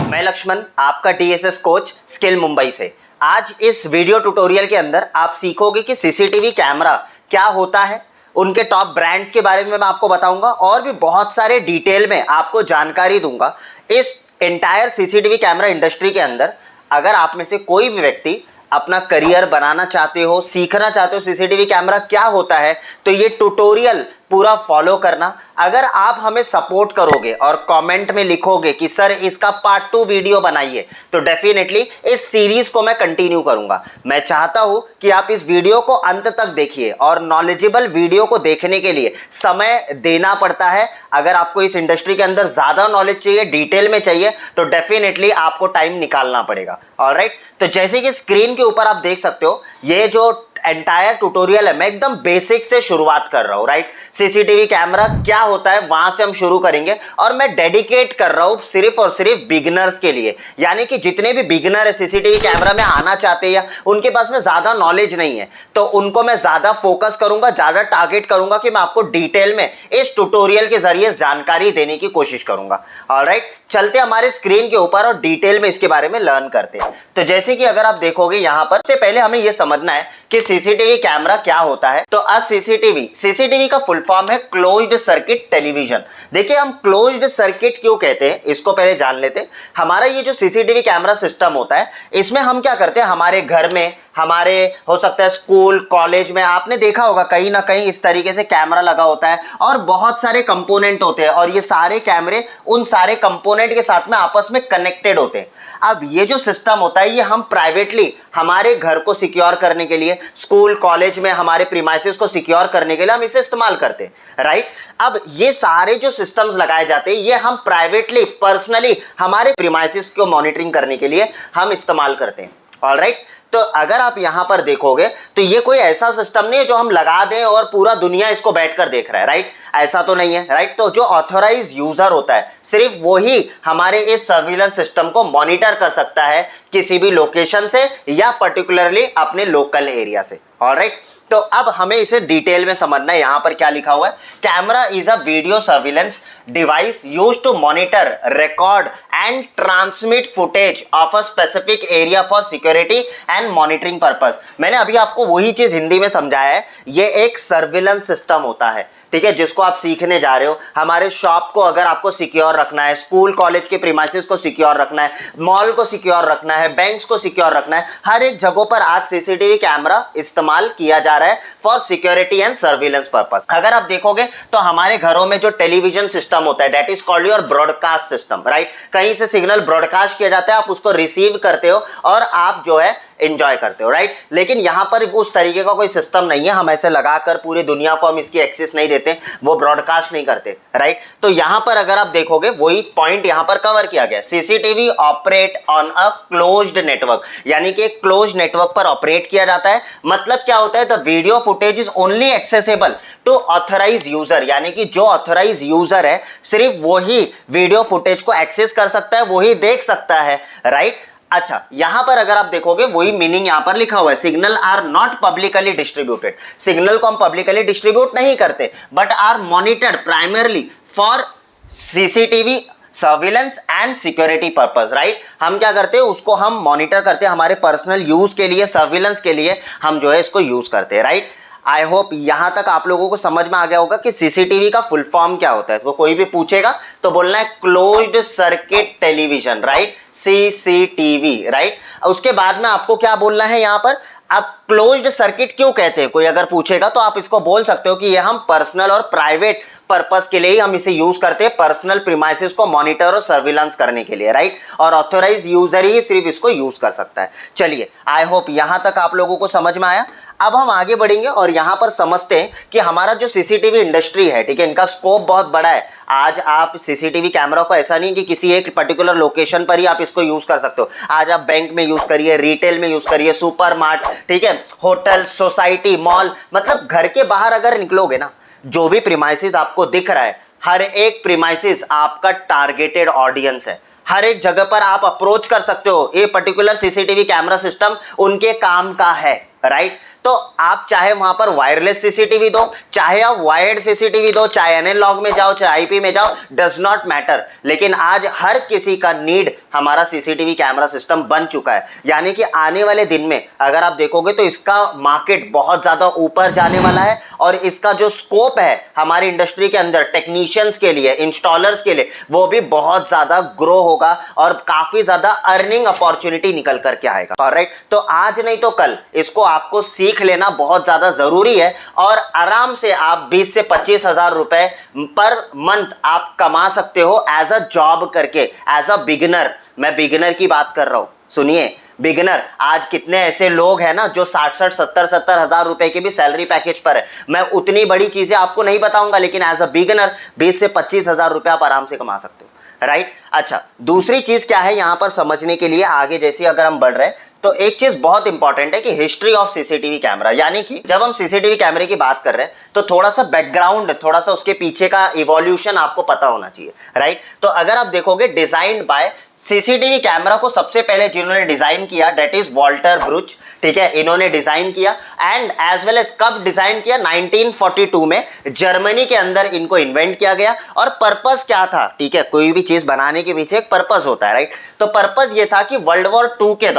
मैं लक्ष्मण, आपका DSS coach skill Mumbai से। आज इस वीडियो ट्यूटोरियल के अंदर आप सीखोगे कि सीसीटीवी कैमरा क्या होता है, उनके टॉप ब्रांड्स के बारे में मैं आपको बताऊंगा और भी बहुत सारे डिटेल में आपको जानकारी दूंगा। इस एंटायर सीसीटीवी कैमरा इंडस्ट्री के अंदर अगर आप में से कोई भी व्यक्ति अपना करियर बनाना चाहते हो, सीखना चाहते हो सीसीटीवी कैमरा क्या होता है, तो ये ट्यूटोरियल पूरा फॉलो करना। अगर आप हमें सपोर्ट करोगे और कमेंट में लिखोगे कि सर इसका पार्ट 2 वीडियो बनाइए, तो डेफिनेटली इस सीरीज को मैं कंटिन्यू करूंगा। मैं चाहता हूं कि आप इस वीडियो को अंत तक देखिए और नॉलेजेबल वीडियो को देखने के लिए समय देना पड़ता है। अगर आपको इस इंडस्ट्री के अंदर ज्यादा नॉलेज चाहिए, डिटेल में चाहिए, तो डेफिनेटली आपको टाइम निकालना पड़ेगा। ऑलराइट, तो जैसे कि स्क्रीन के ऊपर आप देख सकते हो, ये जो एंटायर ट्यूटोरियल है मैं एकदम बेसिक से शुरुआत कर रहा हूं। राइट, सीसीटीवी कैमरा क्या होता है वहां से हम शुरू करेंगे और मैं डेडिकेट कर रहा हूं सिर्फ और सिर्फ बिगिनर्स के लिए, यानी कि जितने भी बिगिनर है सीसीटीवी कैमरा में आना चाहते हैं या उनके पास में ज्यादा नॉलेज नहीं है, तो उनको मैं ज्यादा फोकस करूंगा, ज्यादा टारगेट करूंगा कि मैं आपको डिटेल में इस ट्यूटोरियल के जरिए जानकारी देने की कोशिश करूंगा। ऑलराइट, चलते हमारे स्क्रीन के ऊपर और डिटेल में इसके बारे में लर्न करते हैं। तो जैसे कि अगर आप देखोगे यहां पर, से पहले हमें यह समझना है कि सीसीटीवी कैमरा क्या होता है। तो सीसीटीवी का फुल फॉर्म है क्लोज्ड सर्किट टेलीविजन। देखिए, हम क्लोज्ड सर्किट क्यों कहते हैं इसको पहले जान लेते हैं। हमारा ये जो सीसीटीवी कैमरा सिस्टम होता है, इसमें हम क्या करते हैं, हमारे घर में, हमारे हो सकता है स्कूल कॉलेज में, आपने देखा होगा कहीं ना कहीं इस तरीके से कैमरा लगा होता है और बहुत सारे कंपोनेंट होते हैं और ये सारे कैमरे उन सारे कंपोनेंट के साथ में आपस में कनेक्टेड होते हैं। अब ये जो सिस्टम होता है, ये हम प्राइवेटली हमारे घर को सिक्योर करने के लिए, स्कूल कॉलेज में हमारे प्रीमाइसेस को सिक्योर करने के लिए हम इसे इस्तेमाल करते हैं। राइट, अब ये सारे जो सिस्टम्स लगाए जाते हैं, ये हम प्राइवेटली पर्सनली हमारे प्रीमाइसेस को मॉनिटरिंग करने के लिए हम इस्तेमाल करते हैं। ऑलराइट, तो अगर आप यहां पर देखोगे तो ये कोई ऐसा सिस्टम नहीं है जो हम लगा दें और पूरा दुनिया इसको बैठकर देख रहा है। राइट, ऐसा तो नहीं है। राइट, तो जो ऑथराइज यूजर होता है, सिर्फ वही हमारे इस सर्विलेंस सिस्टम को मॉनिटर कर सकता है किसी भी लोकेशन से या पर्टिकुलरली अपने लोकल एरिया से। ऑलराइट, तो अब हमें इसे डिटेल में समझना है। यहां पर क्या लिखा हुआ है, camera is a video surveillance device used to monitor, record and transmit footage of a specific area for security and monitoring purpose. मैंने अभी आपको वही चीज हिंदी में समझाया है। ये एक सर्विलेंस सिस्टम होता है, ठीक है, जिसको आप सीखने जा रहे हो। हमारे शॉप को अगर आपको सिक्योर रखना है, स्कूल कॉलेज के प्रीमाइसेस को सिक्योर रखना है, मॉल को सिक्योर रखना है, बैंक्स को सिक्योर रखना है, हर एक जगह पर आज सीसीटीवी कैमरा इस्तेमाल किया जा रहा है for security and surveillance purpose. अगर आप देखोगे तो हमारे घरों में जो टेलीविजन सिस्टम होता है, that is called your broadcast system. Right, कहीं से सिग्नल ब्रॉडकास्ट किया जाता है, आप उसको रिसीव करते हो और आप जो है एंजॉय करते हो। राइट, लेकिन यहां पर उस तरीके का कोई सिस्टम नहीं है। हम ऐसे लगाकर पूरी दुनिया को हम इसकी एक्सेस नहीं देते, वो ब्रॉडकास्ट नहीं करते। राइट, तो यहां पर अगर आप देखोगे वही पॉइंट यहां पर कवर किया गया, CCTV operate on a closed network, यानी कि एक क्लोज्ड नेटवर्क पर ऑपरेट किया जाता है। मतलब क्या होता है, the video footage is only accessible to authorize user, यानी कि जो ऑथराइज यूजर है सिर्फ वही वीडियो फुटेज को एक्सेस कर सकता है, वही देख सकता है। राइट, अच्छा, यहां पर अगर आप देखोगे वही मीनिंग यहां पर लिखा हुआ है, signal are not publicly distributed. Signal को हम पब्लिकली डिस्ट्रीब्यूट नहीं करते, but are monitored primarily for CCTV surveillance and security purpose. Right, हम क्या करते हैं, उसको हम मॉनिटर करते हैं हमारे पर्सनल यूज के लिए, सर्विलेंस के लिए हम जो है इसको यूज करते हैं। राइट, आई होप यहां तक आप लोगों को समझ में आ गया होगा कि सीसीटीवी का फुल फॉर्म क्या होता है। तो कोई भी पूछेगा तो बोलना है closed circuit television. Right, CCTV. Right, उसके बाद में आपको क्या बोलना है यहां पर, अब क्लोज्ड सर्किट क्यों कहते हैं, कोई अगर पूछेगा तो आप इसको बोल सकते हो कि ये हम पर्सनल और प्राइवेट पर्पस के लिए ही हम इसे यूज करते हैं, पर्सनल प्रीमाइसेस को मॉनिटर और सर्विलांस करने के लिए। राइट, और ऑथराइज यूजर ही सिर्फ इसको यूज कर सकता है। चलिए, आई होप यहां तक आप लोगों को समझ में आया। अब हम आगे बढ़ेंगे और यहां पर समझते हैं कि हमारा जो सीसीटीवी इंडस्ट्री है, ठीक है, इनका स्कोप बहुत बड़ा है। आज आप सीसीटीवी कैमरा को ऐसा नहीं कि किसी एक पर्टिकुलर लोकेशन पर ही आप इसको यूज कर सकते हो। आज आप बैंक में यूज करिए, रिटेल में यूज करिए, सुपरमार्ट, ठीक है, होटल, सोसाइटी, मॉल, मतलब घर के बाहर अगर निकलोगे ना, जो भी प्रीमाइसेस आपको दिख रहा है, हर एक प्रीमाइसेस आपका टारगेटेड ऑडियंस है। हर एक जगह पर आप अप्रोच कर सकते हो, ये पर्टिकुलर सीसीटीवी कैमरा सिस्टम उनके काम का है। राइट, तो आप चाहे वहां पर वायरलेस सीसीटीवी दो, चाहे आप वायर्ड सीसीटीवी दो, चाहे एनालॉग में जाओ, चाहे आईपी में जाओ, डज नॉट मैटर। लेकिन आज हर किसी का नीड हमारा सीसीटीवी कैमरा सिस्टम बन चुका है। यानी कि आने वाले दिन में अगर आप देखोगे तो इसका मार्केट बहुत ज्यादा ऊपर जाने वाला है और इसका जो स्कोप है हमारी इंडस्ट्री के अंदर टेक्नीशियंस के लिए, इंस्टॉलर्स के लिए, वो भी बहुत ज्यादा ग्रो होगा और काफी ज्यादा अर्निंग अपॉर्चुनिटी निकल करके आएगा। ऑलराइट, तो आज नहीं तो कल इसको आपको सीख लेना बहुत ज्यादा जरूरी है और आराम से आप 20 से 25 हजार रुपए पर मंथ आप कमा सकते हो एज अ जॉब करके, एज अ बिगिनर। मैं बिगिनर की बात कर रहा हूं, सुनिए बिगिनर। आज कितने ऐसे लोग हैं ना जो 60-60, 70-70 हजार रुपए के भी सैलरी पैकेज पर है। मैं उतनी बड़ी चीजें आपको नहीं बताऊंगा, लेकिन एज अ बिगिनर 20 से 25 हजार रुपए आप आराम से कमा सकते हो। राइट, अच्छा दूसरी चीज क्या है यहां पर समझने के लिए, आगे जैसे अगर हम बढ़ रहे हैं तो एक चीज बहुत इंपॉर्टेंट है कि हिस्ट्री ऑफ सीसीटीवी कैमरा। यानी कि जब हम सीसीटीवी कैमरे की बात कर रहे हैं तो थोड़ा सा बैकग्राउंड, थोड़ा सा उसके पीछे का इवोल्यूशन आपको पता होना चाहिए। राइट, तो अगर आप देखोगे डिजाइन्ड बाय सीसीटीवी कैमरा को सबसे पहले जिन्होंने डिजाइन किया दैट इज वॉल्टर ब्रुच। ठीक है, इन्होंने डिजाइन किया एंड एज वेल एज कब डिजाइन किया, 1942 में जर्मनी के अंदर इनको इन्वेंट किया गया। और पर्पस क्या था, ठीक है, कोई भी चीज बनाने के पीछे एक पर्पस होता है। राइट, तो पर्पस ये था कि वर्ल्ड वॉर 2 के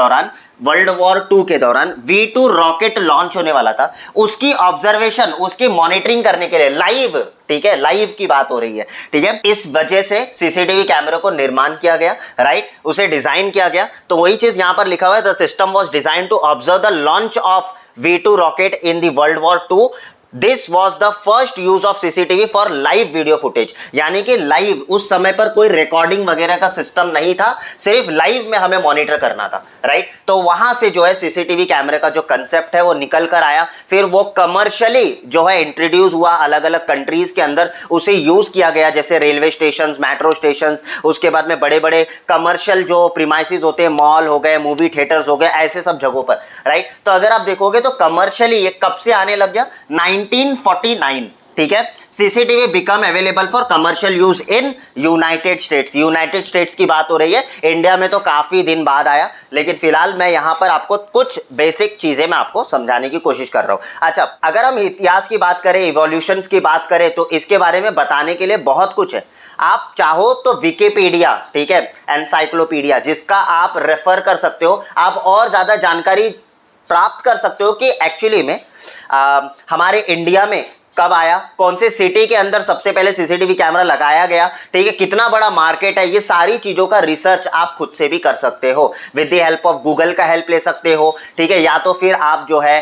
दौरान V2 रॉकेट लॉन्च होने वाला था, उसकी ऑब्जर्वेशन, उसकी मॉनिटरिंग करने के लिए लाइव, ठीक है, लाइव की बात हो रही है। ठीक है, इस वजह से सीसीटीवी कैमरे को निर्माण किया गया। राइट, उसे डिजाइन किया गया। तो वही चीज यहां पर लिखा हुआ है, the system was design to observe the launch of V2 rocket in the world war 2। This was the first use of CCTV for live video footage. यानी कि लाइव, उस समय पर कोई रिकॉर्डिंग वगैरह का सिस्टम नहीं था, सिर्फ लाइव में हमें मॉनिटर करना था। राइट, तो वहां से जो है सीसीटीवी कैमरे का जो कंसेप्ट है वो निकल कर आया। फिर वो कमर्शियली जो है इंट्रोड्यूस हुआ अलग अलग कंट्रीज के अंदर, उसे यूज किया गया, जैसे रेलवे स्टेशन, मेट्रो स्टेशन, उसके बाद में बड़े बड़े कमर्शियल जो प्रीमाइसेस होते हैं, मॉल हो गए, मूवी थिएटर्स हो गए, ऐसे सब जगहों पर। राइट, तो अगर आप देखोगे तो कमर्शियली ये कब से आने लग गया, 1949। ठीक है, CCTV become available for commercial use in United states. United states की बात हो रही है, इंडिया में तो काफी दिन बाद आया, लेकिन फिलहाल मैं यहां पर आपको कुछ बेसिक चीजें मैं आपको समझाने की कोशिश कर रहा हूं। अच्छा, अगर हम इतिहास की बात करें, इवोल्यूशंस की बात करें, तो इसके बारे में बताने के लिए बहुत कुछ है। आप चाहो तो विकिपीडिया, ठीक है, एनसाइक्लोपीडिया, जिसका आप रेफर कर सकते हो, आप और ज्यादा जानकारी प्राप्त कर सकते हो कि एक्चुअली में हमारे इंडिया में कब आया, कौन से सिटी के अंदर सबसे पहले सीसीटीवी कैमरा लगाया गया, ठीक है, कितना बड़ा मार्केट है, ये सारी चीजों का रिसर्च आप खुद से भी कर सकते हो। With the help of Google का हेल्प ले सकते हो, ठीक है, या तो फिर आप जो है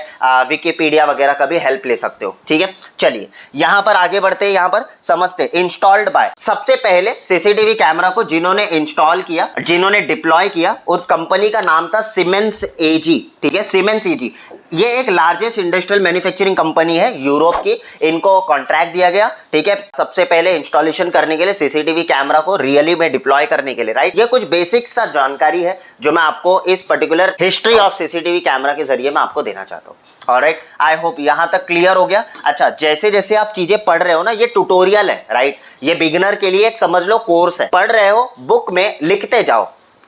विकिपीडिया वगैरह का भी हेल्प ले सकते हो। ठीक है, चलिए यहां पर आगे बढ़ते हैं, यहां पर समझते हैं। इंस्टॉल्ड बाय, सबसे पहले सीसीटीवी कैमरा को जिन्होंने इंस्टॉल किया, जिन्होंने डिप्लॉय किया, उस कंपनी का नाम था सीमेंस एजी। ठीक है, सीमेंस एजी, ये एक लार्जेस्ट इंडस्ट्रियल मैन्युफैक्चरिंग कंपनी है यूरोप की। इनको कॉन्ट्रैक्ट दिया गया, ठीक है, सबसे पहले इंस्टॉलेशन करने के लिए, सीसीटीवी कैमरा को रियली में डिप्लॉय करने के लिए। राइट, ये कुछ बेसिक सा जानकारी है जो मैं आपको इस particular history of CCTV camera के जरिए मैं आपको देना चाहता हूं। ऑलराइट, आई होप यहां तक क्लियर हो गया। अच्छा, जैसे जैसे आप चीजें पढ़ रहे हो ना, ये ट्यूटोरियल है। राइट, ये बिगिनर के लिए एक समझ लो कोर्स है। पढ़ रहे हो, बुक में लिखते जाओ,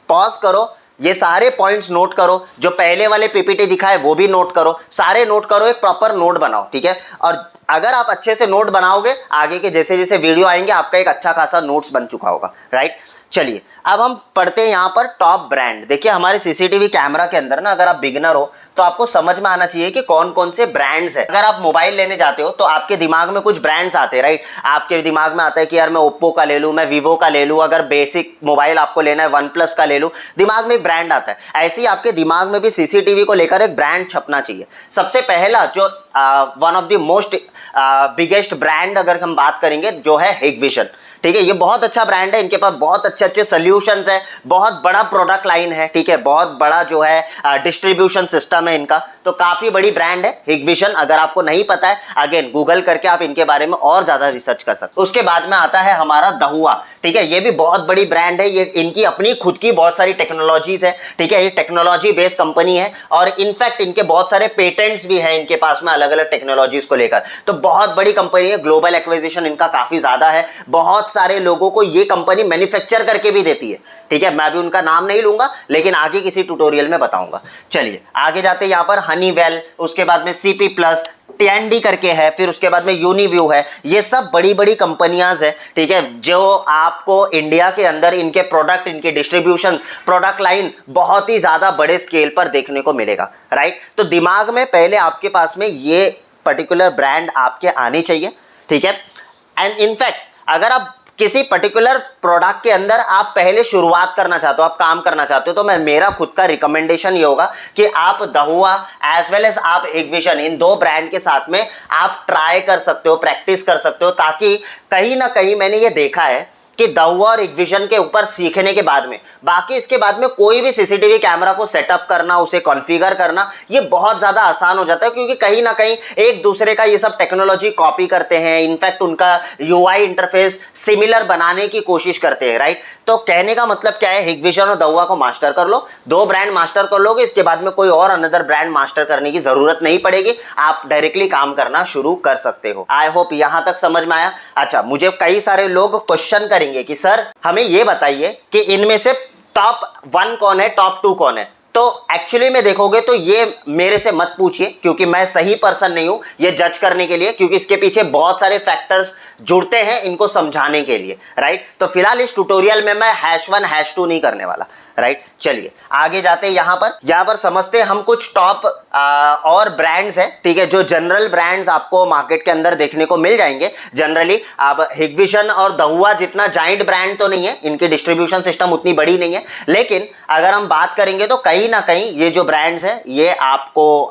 पॉज करो, ये सारे पॉइंट्स नोट करो, जो पहले वाले पीपीटी दिखाए वो भी नोट करो, सारे नोट करो, एक प्रॉपर नोट बनाओ। ठीक है, और अगर आप अच्छे से नोट बनाओगे, आगे के जैसे जैसे वीडियो आएंगे आपका एक अच्छा खासा नोट्स बन चुका होगा। राइट, चलिए अब हम पढ़ते हैं यहां पर टॉप ब्रांड। देखिए हमारे सीसीटीवी कैमरा के अंदर ना, अगर आप बिगिनर हो तो आपको समझ में आना चाहिए कि कौन कौन से ब्रांड्स है। अगर आप मोबाइल लेने जाते हो तो आपके दिमाग में कुछ ब्रांड्स आते हैं। राइट, आपके दिमाग में आता है कि यार मैं ओप्पो का ले लूं, मैं वीवो का ले लूं, अगर बेसिक मोबाइल आपको लेना है वन प्लस का ले लूं, दिमाग में एक ब्रांड आता है। ऐसे ही आपके दिमाग में भी सीसीटीवी को लेकर एक ब्रांड छपना चाहिए। सबसे पहला जो one of the most biggest brand अगर हम बात करेंगे जो है हिगविजन। ठीक है, ये बहुत अच्छा ब्रांड है, इनके पास बहुत अच्छे अच्छे सॉल्यूशंस है, बहुत बड़ा प्रोडक्ट लाइन है। ठीक है, बहुत बड़ा जो है डिस्ट्रीब्यूशन सिस्टम है इनका, तो काफी बड़ी ब्रांड है हिगविजन। अगर आपको नहीं पता है, अगेन गूगल करके आप इनके बारे में और ज्यादा रिसर्च कर सकते हो। उसके बाद में आता है हमारा दहुआ। ठीक है, ये भी बहुत बड़ी ब्रांड है, ये इनकी अपनी खुद की बहुत सारी टेक्नोलॉजीज है। ठीक है, ये टेक्नोलॉजी बेस्ड कंपनी है और इनफैक्ट इनके बहुत सारे पेटेंट्स भी हैं इनके पास में अलग अलग टेक्नोलॉजीज को लेकर। तो बहुत बड़ी कंपनी है, ग्लोबल एक्विजिशन इनका काफी ज्यादा है, बहुत सारे लोगों को ये कंपनी मैन्युफैक्चर करके भी देती है। ठीक है, मैं भी उनका नाम नहीं लूंगा, लेकिन आगे किसी ट्यूटोरियल में बताऊंगा। चलिए आगे जाते हैं, यहां पर हनीवेल, उसके बाद में सीपी प्लस, TND करके है, फिर उसके बाद में यूनिव्यू है, ये सब बड़ी बड़ी कंपनियां है, ठीक है, जो आपको इंडिया के अंदर इनके प्रोडक्ट, इनके डिस्ट्रीब्यूशन, प्रोडक्ट लाइन बहुत ही ज्यादा बड़े स्केल पर देखने को मिलेगा, राइट। तो दिमाग में पहले आपके पास में ये पर्टिकुलर ब्रांड आपके आनी चाहिए, ठीक है। एंड इनफैक्ट अगर आप किसी पर्टिकुलर प्रोडक्ट के अंदर आप पहले शुरुआत करना चाहते हो, आप काम करना चाहते हो, तो मेरा खुद का रिकमेंडेशन ये होगा कि आप दहुआ एज वेल एज आप हिगविजन, इन दो ब्रांड के साथ में आप ट्राई कर सकते हो, प्रैक्टिस कर सकते हो, ताकि कहीं ना कहीं मैंने ये देखा है कि दहुआ और हिगविजन के ऊपर सीखने के बाद में बाकी इसके बाद में कोई भी सीसीटीवी कैमरा को सेटअप करना, उसे कॉन्फ़िगर करना, ये बहुत ज़्यादा आसान हो जाता है, क्योंकि कहीं ना कहीं एक दूसरे का ये सब टेक्नोलॉजी कॉपी करते हैं, इनफैक्ट उनका यूआई इंटरफेस सिमिलर बनाने की कोशिश करते हैं, राइट। तो कहने का मतलब क्या है, हिगविजन और दहुआ को मास्टर कर लो, दो ब्रांड मास्टर कर लोगे, इसके बाद में कोई और अनदर ब्रांड मास्टर करने की जरूरत नहीं पड़ेगी, आप डायरेक्टली काम करना शुरू कर सकते हो। आई होप यहां तक समझ में आया। अच्छा, मुझे कई सारे लोग क्वेश्चन करेंगे कि सर हमें ये बताइए कि इनमें से टॉप 1 कौन है, टॉप 2 कौन है। तो एक्चुअली में देखोगे तो ये मेरे से मत पूछिए, क्योंकि मैं सही पर्सन नहीं हूं ये जज करने के लिए, क्योंकि इसके पीछे बहुत सारे फैक्टर्स जुड़ते हैं इनको समझाने के लिए, राइट। तो फिलहाल इस ट्यूटोरियल में मैं #1 #2 नहीं करने वाला, राइट। चलिए आगे जाते हैं, यहां पर समझते हैं हम कुछ टॉप और ब्रांड्स हैं, ठीक है, जो जनरल ब्रांड्स आपको मार्केट के अंदर देखने को मिल जाएंगे जनरली। अब हिगविजन और दहुआ जितना जाइंट ब्रांड तो नहीं है, इनकी डिस्ट्रीब्यूशन सिस्टम उतनी बड़ी नहीं है, लेकिन अगर हम बात करेंगे तो कहीं ना कहीं ये जो ब्रांड्स हैं ये आपको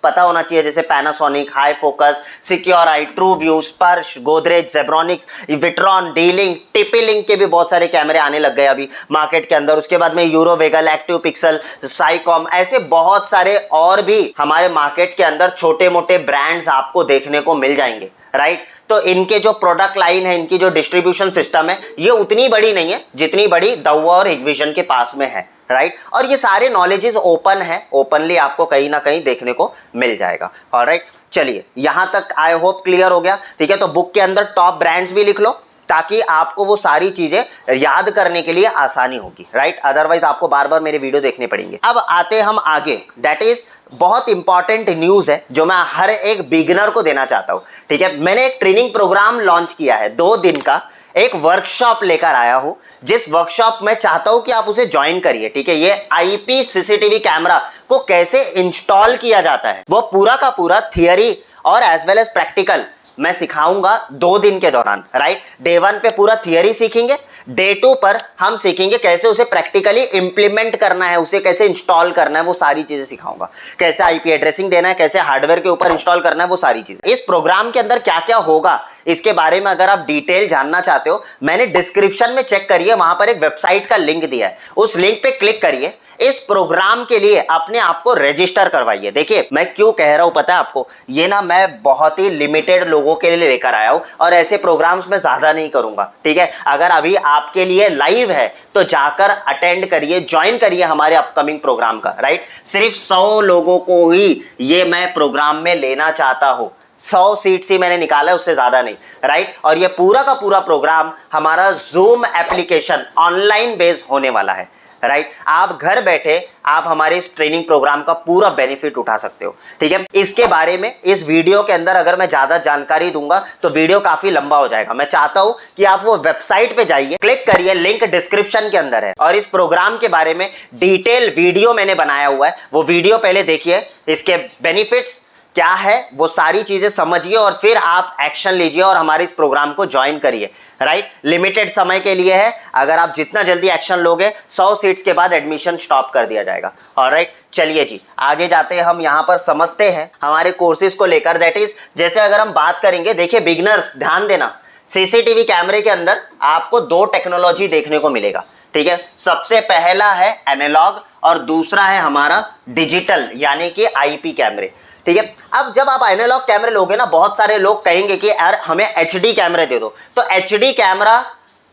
पता होना चाहिए, जैसे Panasonic, Hi Focus, Securite, True View, Sparsh, Godrej, Zebronics, Vitron, D Link, TP Link के भी बहुत सारे कैमरे आने लग गए अभी मार्केट के अंदर। उसके बाद में यूरोवेगल, एक्टिव पिक्सल, साइकॉम, ऐसे बहुत सारे और भी हमारे मार्केट के अंदर छोटे मोटे ब्रांड्स आपको देखने को मिल जाएंगे, राइट। तो इनके जो प्रोडक्ट लाइन है, इनकी जो डिस्ट्रीब्यूशन सिस्टम है, ये उतनी बड़ी नहीं है जितनी बड़ी दहुआ और हिगविजन के पास में है, राइट। और ये सारे नॉलेजेस ओपन है, ओपनली आपको कहीं ना कहीं देखने को मिल जाएगा, ऑलराइट। चलिए यहां तक आई होप क्लियर हो गया, ठीक है। तो बुक के अंदर टॉप ब्रांड्स भी लिख लो, ताकि आपको वो सारी चीजें याद करने के लिए आसानी होगी, राइट। अदरवाइज आपको बार बार मेरे वीडियो देखने पड़ेंगे। अब आते हैं हम आगे, दैट इज बहुत इंपॉर्टेंट न्यूज है जो मैं हर एक बिगिनर को देना चाहता हूं, ठीक है। मैंने एक ट्रेनिंग प्रोग्राम लॉन्च किया है, 2 दिन का एक वर्कशॉप लेकर आया हूं, जिस वर्कशॉप में चाहता हूं कि आप उसे ज्वाइन करिए, ठीक है। ये IP CCTV कैमरा को कैसे इंस्टॉल किया जाता है, वो पूरा का पूरा थियरी और एज वेल एज प्रैक्टिकल मैं सिखाऊंगा 2 दिन के दौरान, राइट। डे 1 पे पूरा थियरी सीखेंगे, डे 2 पर हम सीखेंगे कैसे उसे प्रैक्टिकली इंप्लीमेंट करना है, उसे कैसे इंस्टॉल करना है, वो सारी चीजें सिखाऊंगा। कैसे IP एड्रेसिंग देना है, कैसे हार्डवेयर के ऊपर इंस्टॉल करना है, वो सारी चीजें। इस प्रोग्राम के अंदर क्या क्या होगा इसके बारे में अगर आप डिटेल जानना चाहते हो, मैंने डिस्क्रिप्शन में चेक करिए, वहां पर एक वेबसाइट का लिंक दिया है, उस लिंक पे क्लिक करिए। इस प्रोग्राम के लिए अपने आप को रजिस्टर करवाइए। देखिए मैं क्यों कह रहा हूं पता है आपको, ये ना मैं बहुत ही लिमिटेड लोगों के लिए लेकर आया हूं, और ऐसे प्रोग्राम्स में ज्यादा नहीं करूंगा, ठीक है। अगर अभी आपके लिए लाइव है तो जाकर अटेंड करिए, ज्वाइन करिए हमारे अपकमिंग प्रोग्राम का, राइट। सिर्फ 100 लोगों को ही ये मैं प्रोग्राम में लेना चाहता हूं, 100 सीट्स ही मैंने निकाला है, उससे ज्यादा नहीं, राइट। और ये पूरा का पूरा प्रोग्राम हमारा जूम एप्लीकेशन ऑनलाइन बेस्ड होने वाला है, राइट। आप घर बैठे आप हमारे इस ट्रेनिंग प्रोग्राम का पूरा बेनिफिट उठा सकते हो, ठीक है। इसके बारे में इस वीडियो के अंदर अगर मैं ज्यादा जानकारी दूंगा तो वीडियो काफी लंबा हो जाएगा। मैं चाहता हूं कि आप वो वेबसाइट पे जाइए, क्लिक करिए, लिंक डिस्क्रिप्शन के अंदर है, और इस प्रोग्राम के बारे में डिटेल वीडियो मैंने बनाया हुआ है, वो वीडियो पहले देखिए, इसके बेनिफिट्स क्या है वो सारी चीजें समझिए, और फिर आप एक्शन लीजिए और हमारे इस प्रोग्राम को ज्वाइन करिए, राइट। लिमिटेड समय के लिए है, अगर आप जितना जल्दी एक्शन लोगे 100 सीट्स के बाद एडमिशन स्टॉप कर दिया जाएगा, ऑलराइट। चलिए जी आगे जाते हैं, हम यहां पर समझते हैं हमारे कोर्सेज को लेकर, दैट इज जैसे अगर हम बात करेंगे, देखिए बिगिनर्स ध्यान देना, सीसीटीवी कैमरे के अंदर आपको 2 टेक्नोलॉजी देखने को मिलेगा, ठीक है। सबसे पहला है एनालॉग और दूसरा है हमारा डिजिटल यानी कि IP कैमरे, ठीक है। अब जब आप एनालॉग कैमरे लोगे ना, बहुत सारे लोग कहेंगे कि यार हमें HD कैमरे दे दो, तो HD कैमरा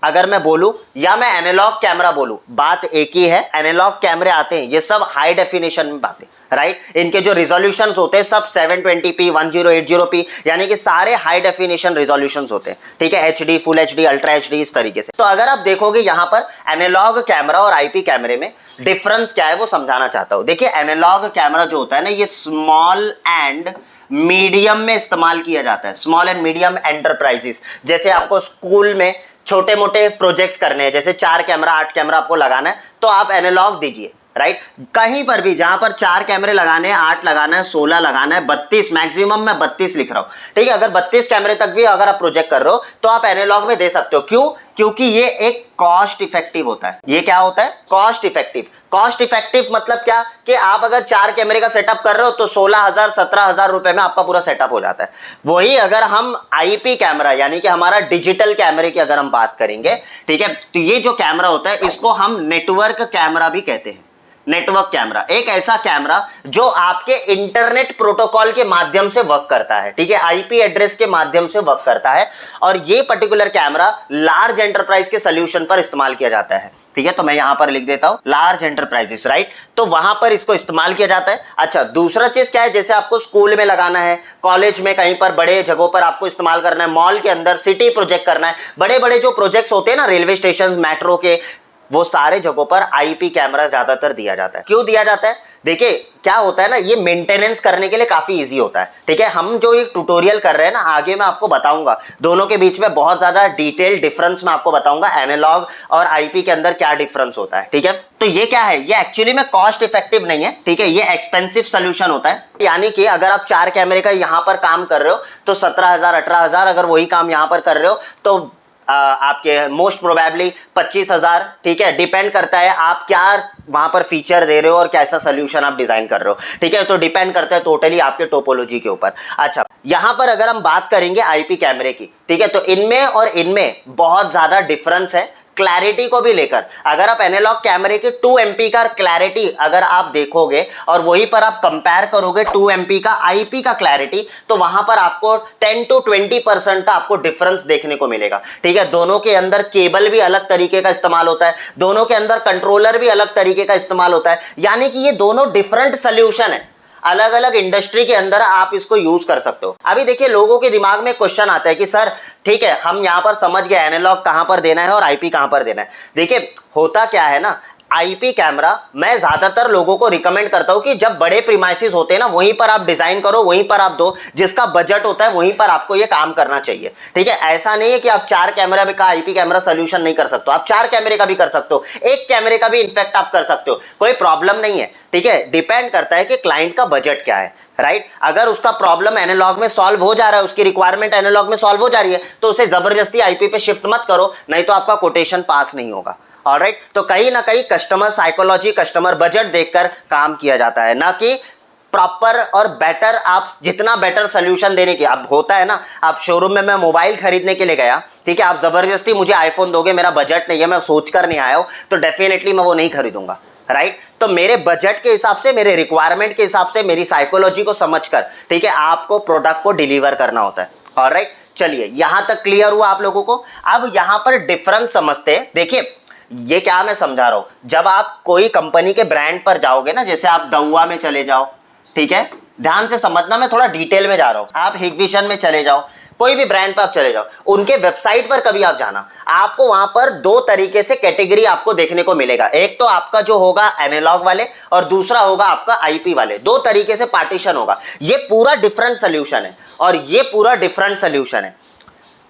अगर मैं बोलूं या मैं एनालॉग कैमरा बोलूं, बात एक ही है। एनालॉग कैमरे आते हैं ये सब हाई डेफिनेशन में बातें, राइट। इनके जो रिजोल्यूशन होते हैं सब 720p 1080p यानी कि सारे हाई डेफिनेशन रिजोल्यूशन होते हैं, ठीक है। HD, full HD, ultra HD, इस तरीके से। तो अगर आप देखोगे यहां पर एनालॉग कैमरा और IP कैमरे में डिफरेंस क्या है वो समझाना चाहता हूं। देखिए एनालॉग कैमरा जो होता है ना, ये स्मॉल एंड मीडियम में इस्तेमाल किया जाता है, स्मॉल एंड मीडियम एंटरप्राइजेस। जैसे आपको स्कूल में छोटे मोटे प्रोजेक्ट्स करने हैं, जैसे 4 कैमरा 8 कैमरा आपको लगाना है, तो आप एनालॉग दीजिए, राइट। कहीं पर भी जहां पर 4 कैमरे लगाने हैं, 8 लगाना है, 16 लगाना है, 32, मैक्सिमम मैं 32 लिख रहा हूं, ठीक है। अगर 32 कैमरे तक भी अगर आप प्रोजेक्ट कर रहे हो तो आप एनालॉग में दे सकते हो। क्यों? क्योंकि ये एक कॉस्ट इफेक्टिव होता है। ये क्या होता है? Cost effective. कॉस्ट इफेक्टिव मतलब क्या कि आप अगर 4 कैमरे का सेटअप कर रहे हो तो 16,000 17,000 रुपए में आपका पूरा सेटअप हो जाता है। वही अगर हम आईपी कैमरा यानी कि हमारा डिजिटल कैमरे की अगर हम बात करेंगे, ठीक है, तो ये जो कैमरा होता है इसको हम नेटवर्क कैमरा भी कहते हैं। नेटवर्क कैमरा एक ऐसा कैमरा जो आपके इंटरनेट प्रोटोकॉल के माध्यम से वर्क करता है, ठीक है, आईपी एड्रेस के माध्यम से वर्क करता है। और ये पर्टिकुलर कैमरा लार्ज एंटरप्राइज के सॉल्यूशन पर इस्तेमाल किया जाता है, ठीक है। तो मैं यहां पर लिख देता हूं लार्ज एंटरप्राइजेस, राइट। तो वहां पर इसको इस्तेमाल किया जाता है। अच्छा, दूसरा चीज क्या है, जैसे आपको स्कूल में लगाना है, कॉलेज में, कहीं पर बड़े जगहों पर आपको इस्तेमाल करना है, मॉल के अंदर सिटी प्रोजेक्ट करना है, बड़े बड़े जो प्रोजेक्ट्स होते हैं ना, रेलवे स्टेशन, मेट्रो के, वो सारे जगहों पर आईपी कैमरा ज्यादातर दिया जाता है। क्यों दिया जाता है? देखिए क्या होता है ना, ये मेंटेनेंस करने के लिए काफी इजी होता है, ठीक है। हम जो एक ट्यूटोरियल कर रहे हैं ना, आगे मैं आपको बताऊंगा दोनों के बीच में बहुत ज्यादा डिटेल डिफरेंस मैं आपको बताऊंगा, एनालॉग और आईपी के अंदर क्या डिफरेंस होता है, ठीक है। तो ये क्या है, ये एक्चुअली में कॉस्ट इफेक्टिव नहीं है, ठीक है, ये एक्सपेंसिव सोल्यूशन होता है। यानी कि अगर आप 4 कैमरे का यहां पर काम कर रहे हो तो 17,000 18,000, अगर वही काम यहां पर कर रहे हो तो आपके मोस्ट प्रोबेबली 25,000, ठीक है। डिपेंड करता है आप क्या वहां पर फीचर दे रहे हो और कैसा सोल्यूशन आप डिजाइन कर रहे हो, ठीक है। तो डिपेंड करता है टोटली आपके टोपोलॉजी के ऊपर। अच्छा, यहां पर अगर हम बात करेंगे आईपी कैमरे की, ठीक है, तो इनमें और इनमें बहुत ज्यादा डिफरेंस है क्लैरिटी को भी लेकर। अगर आप एनालॉग कैमरे की 2 MP का क्लैरिटी अगर आप देखोगे और वहीं पर आप कंपेयर करोगे 2 MP का आईपी का क्लैरिटी, तो वहां पर आपको 10 to 20% का आपको डिफरेंस देखने को मिलेगा, ठीक है। दोनों के अंदर केबल भी अलग तरीके का इस्तेमाल होता है, दोनों के अंदर कंट्रोलर भी अलग तरीके का इस्तेमाल होता है, यानी कि ये दोनों डिफरेंट सोल्यूशन है। अलग अलग इंडस्ट्री के अंदर आप इसको यूज कर सकते हो। अभी देखिए लोगों के दिमाग में क्वेश्चन आता है कि सर ठीक है, हम यहां पर समझ गए एनालॉग कहां पर देना है और आईपी कहां पर देना है। देखिए होता क्या है ना, आईपी कैमरा मैं ज्यादातर लोगों को रिकमेंड करता हूं कि जब बड़े प्रीमाइसेस होते हैं ना, वहीं पर आप डिजाइन करो, वहीं पर आप दो, जिसका बजट होता है वहीं पर आपको ये काम करना चाहिए, ठीक है। ऐसा नहीं है कि आप 4 कैमरा का आईपी कैमरा सोल्यूशन नहीं कर सकते, आप 4 कैमरे का भी कर सकते हो, 1 कैमरे का भी इनफैक्ट आप कर सकते हो, कोई प्रॉब्लम नहीं है, ठीक है। डिपेंड करता है कि क्लाइंट का बजट क्या है, राइट। अगर उसका प्रॉब्लम एनालॉग में सॉल्व हो जा रहा है, उसकी रिक्वायरमेंट एनालॉग में सॉल्व हो जा रही है, तो उसे जबरदस्ती आईपी पे शिफ्ट मत करो, नहीं तो आपका कोटेशन पास नहीं होगा। ऑलराइट, तो कहीं ना कहीं कस्टमर साइकोलॉजी, कस्टमर बजट देखकर काम किया जाता है, ना कि प्रॉपर और बेटर। आप जितना बेटर सोल्यूशन देने की, अब होता है ना, आप शोरूम में मैं मोबाइल खरीदने के लिए गया, ठीक है, आप जबरदस्ती मुझे आईफोन दोगे, मेरा बजट नहीं है, मैं सोच कर नहीं आया हूं, तो डेफिनेटली मैं वो नहीं खरीदूंगा, राइट। तो मेरे बजट के हिसाब से, मेरे रिक्वायरमेंट के हिसाब से, मेरी साइकोलॉजी को समझकर, ठीक है, आपको प्रोडक्ट को डिलीवर करना होता है। ऑलराइट, चलिए यहां तक क्लियर हुआ आप लोगों को। अब यहां पर डिफरेंस समझते हैं। देखिए ये क्या मैं समझा रहा हूं, जब आप कोई कंपनी के ब्रांड पर जाओगे ना, जैसे आप दउआ में चले जाओ, ठीक है, ध्यान से समझना, मैं थोड़ा डिटेल में जा रहा हूं, आप हिगविशन में चले जाओ, कोई भी ब्रांड पर आप चले जाओ, उनके वेबसाइट पर कभी आप जाना, आपको वहां पर 2 तरीके से कैटेगरी आपको देखने को मिलेगा। एक तो आपका जो होगा एनालॉग वाले और दूसरा होगा आपका आईपी वाले, 2 तरीके से पार्टीशन होगा। ये पूरा डिफरेंट सोल्यूशन है और ये पूरा डिफरेंट सोल्यूशन है।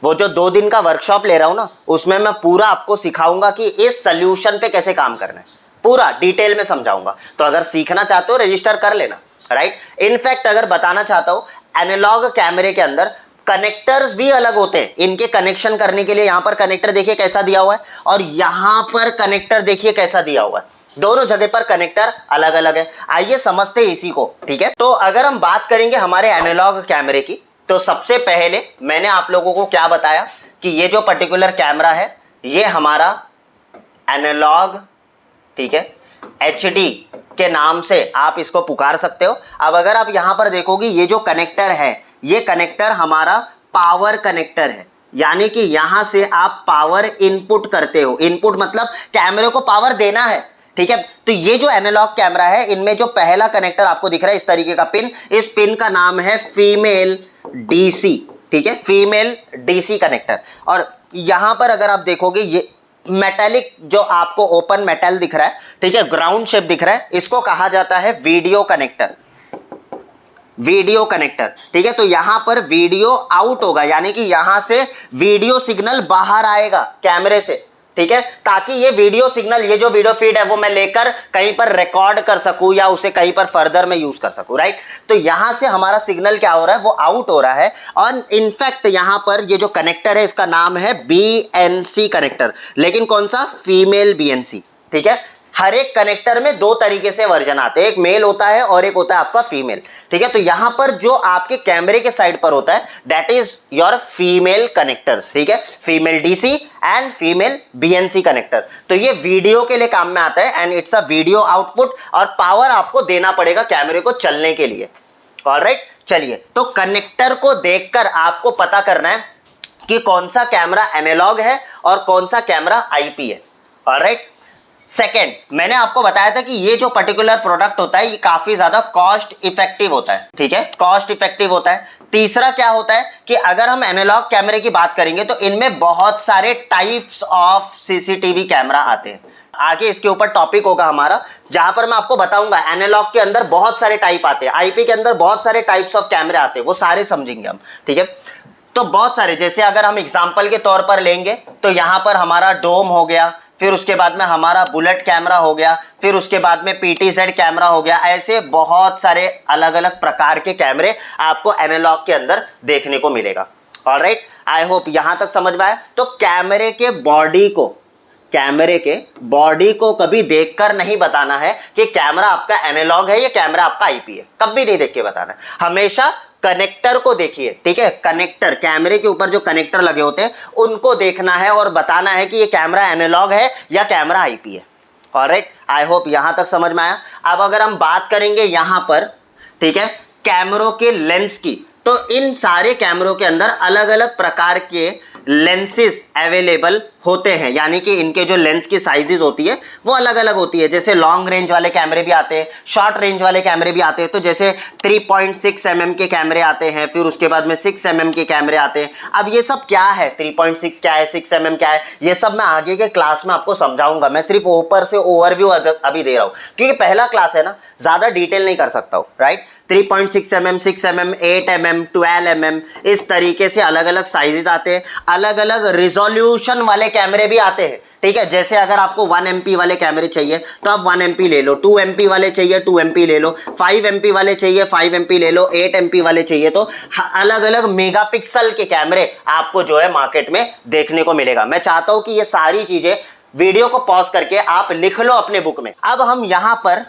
वो जो 2 दिन का वर्कशॉप ले रहा हूं ना, उसमें मैं पूरा आपको सिखाऊंगा कि इस सोल्यूशन पे कैसे काम करना है, पूरा डिटेल में समझाऊंगा। तो अगर सीखना चाहते हो रजिस्टर कर लेना, राइट। इनफैक्ट अगर बताना चाहता हूं, एनालॉग कैमरे के अंदर कनेक्टर्स भी अलग होते हैं। इनके कनेक्शन करने के लिए यहां पर कनेक्टर देखिए कैसा दिया हुआ है और यहां पर कनेक्टर देखिए कैसा दिया हुआ है, दोनों जगह पर कनेक्टर अलग अलग है। आइए समझते हैं इसी को, ठीक है। तो अगर हम बात करेंगे हमारे एनालॉग कैमरे की, तो सबसे पहले मैंने आप लोगों को क्या बताया कि ये जो पर्टिकुलर कैमरा है ये हमारा एनालॉग, ठीक है, HD के नाम से आप इसको पुकार सकते हो। अब अगर आप यहां पर देखोगे, ये जो कनेक्टर है, ये कनेक्टर हमारा पावर कनेक्टर है, यानी कि यहां से आप पावर इनपुट करते हो। इनपुट मतलब कैमरे को पावर देना है, ठीक है। तो ये जो एनालॉग कैमरा है, इनमें जो पहला कनेक्टर आपको दिख रहा है इस तरीके का पिन, इस पिन का नाम है फीमेल DC, ठीक है, फीमेल DC कनेक्टर। और यहां पर अगर आप देखोगे, ये मेटालिक जो आपको ओपन मेटल दिख रहा है, ठीक है, ग्राउंड शेप दिख रहा है, इसको कहा जाता है वीडियो कनेक्टर। वीडियो कनेक्टर, ठीक है। तो यहां पर वीडियो आउट होगा, यानी कि यहां से वीडियो सिग्नल बाहर आएगा कैमरे से, ठीक है, ताकि ये वीडियो सिग्नल, ये जो वीडियो फीड है वो मैं लेकर कहीं पर रिकॉर्ड कर सकूं या उसे कहीं पर फर्दर में यूज कर सकूं, राइट। तो यहां से हमारा सिग्नल क्या हो रहा है, वो आउट हो रहा है। और इनफैक्ट यहां पर ये जो कनेक्टर है इसका नाम है BNC कनेक्टर, लेकिन कौन सा, फीमेल BNC, ठीक है। हर एक कनेक्टर में दो तरीके से वर्जन आते हैं, एक मेल होता है और एक होता है आपका फीमेल, ठीक है। तो यहां पर जो आपके कैमरे के साइड पर होता है that is your female connectors, ठीक है, female DC and female BNC connector. तो ये वीडियो के लिए काम में आता है and it's a video output, और पावर आपको देना पड़ेगा कैमरे को चलने के लिए। ऑलराइट, चलिए, तो कनेक्टर को देखकर आपको पता करना है कि कौन सा कैमरा एनालॉग है और कौन सा कैमरा IP है। ऑलराइट, सेकेंड, मैंने आपको बताया था कि ये जो पर्टिकुलर प्रोडक्ट होता है ये काफी ज्यादा कॉस्ट इफेक्टिव होता है, ठीक है, कॉस्ट इफेक्टिव होता है। तीसरा क्या होता है कि अगर हम एनालॉग कैमरे की बात करेंगे तो इनमें बहुत सारे टाइप्स ऑफ CCTV कैमरा आते हैं। आगे इसके ऊपर टॉपिक होगा हमारा, जहां पर मैं आपको बताऊंगा एनालॉग के अंदर बहुत सारे टाइप आते हैं, IP के अंदर बहुत सारे टाइप्स ऑफ कैमरे आते हैं, वो सारे समझेंगे हम, ठीक है। तो बहुत सारे, जैसे अगर हम एग्जाम्पल के तौर पर लेंगे तो यहां पर हमारा डोम हो गया, फिर उसके बाद में हमारा बुलेट कैमरा हो गया, फिर उसके बाद में PTZ कैमरा हो गया। ऐसे बहुत सारे अलग अलग प्रकार के कैमरे आपको एनालॉग के अंदर देखने को मिलेगा। ऑलराइट, आई होप यहां तक समझ में आया। तो कैमरे के बॉडी को कभी देखकर नहीं बताना है कि कैमरा आपका एनालॉग है या कैमरा आपका IP है, कभी नहीं देख के बताना है। हमेशा कनेक्टर को देखिए, ठीक है, कनेक्टर, कैमरे के ऊपर जो कनेक्टर लगे होते हैं उनको देखना है और बताना है कि ये कैमरा एनालॉग है या कैमरा IP है। ऑलराइट, आई होप यहां तक समझ में आया। अब अगर हम बात करेंगे यहां पर, ठीक है, कैमरों के लेंस की, तो इन सारे कैमरों के अंदर अलग अलग प्रकार के लेंसेस अवेलेबल होते हैं, यानी कि इनके जो लेंस की साइजेस होती है वो अलग अलग होती है। जैसे लॉन्ग रेंज वाले कैमरे भी आते हैं, शॉर्ट रेंज वाले कैमरे भी आते हैं। तो जैसे 3.6 mm के कैमरे आते हैं, फिर उसके बाद में 6 mm के कैमरे आते हैं। अब ये सब क्या है, 3.6 क्या है, 6 mm क्या है, ये सब मैं आगे के क्लास में आपको समझाऊंगा। मैं सिर्फ ऊपर से ओवरव्यू अभी दे रहा हूँ, क्योंकि पहला क्लास है ना, ज्यादा डिटेल नहीं कर सकता हूँ, right. 3.6 mm, 6 mm, 8 mm, 12 mm, इस तरीके से अलग अलग साइजेस आते हैं। अलग अलग रिजोल्यूशन वाले कैमरे भी आते हैं, ठीक है। जैसे अगर आपको 1 MP वाले कैमरे चाहिए तो आप 1 MP ले लो, 2 MP वाले चाहिए 2 MP ले लो, 5 MP वाले चाहिए 5 MP ले लो, 8 MP वाले चाहिए तो अलग अलग मेगापिक्सल के कैमरे आपको जो है मार्केट में देखने को मिलेगा। मैं चाहता हूं कि ये सारी चीजें वीडियो को पॉज करके आप लिख लो अपने बुक में। अब हम यहां पर